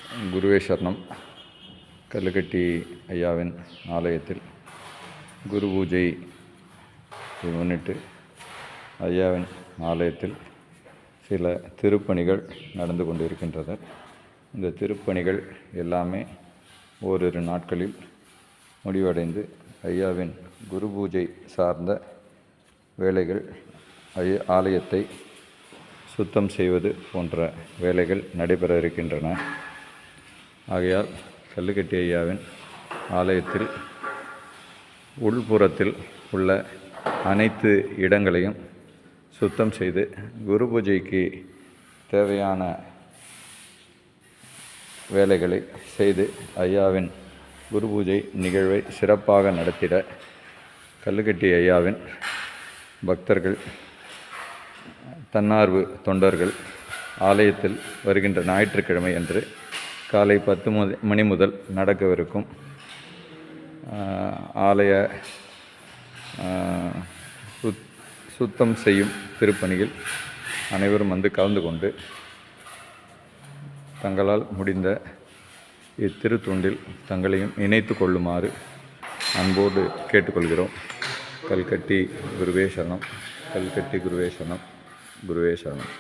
குருவே சரணம். கல்லுக்கட்டி ஐயாவின் ஆலயத்தில் குரு பூஜை முன்னிட்டு ஐயாவின் ஆலயத்தில் சில திருப்பணிகள் நடந்து கொண்டிருக்கின்றன. இந்த திருப்பணிகள் எல்லாமே ஓரிரு நாட்களில் முடிவடைந்து ஐயாவின் குரு பூஜை சார்ந்த வேலைகள், ஆலயத்தை சுத்தம் செய்வது போன்ற வேலைகள் நடைபெற இருக்கின்றன. ஆகையால் கல்லுக்கட்டி ஐயாவின் ஆலயத்தில் உள்புறத்தில் உள்ள அனைத்து இடங்களையும் சுத்தம் செய்து குரு பூஜைக்கு தேவையான வேலைகளை செய்து ஐயாவின் குரு பூஜை நிகழ்வை சிறப்பாக நடத்திட கல்லுக்கட்டி ஐயாவின் பக்தர்கள், தன்னார்வ தொண்டர்கள் ஆலயத்தில் வருகின்ற ஞாயிற்றுக்கிழமை அன்று காலை 10 மணி முதல் நடக்கவிருக்கும் ஆலய சுத்தம் செய்யும் திருப்பணியில் அனைவரும் வந்து கலந்து கொண்டு தங்களால் முடிந்த இத்திருத்தொண்டில் தங்களையும் இணைத்து கொள்ளுமாறு அன்போடு கேட்டுக்கொள்கிறோம். கல்கட்டி குருவே சரணம். கல்கட்டி குருவே சரணம். குருவே சரணம்.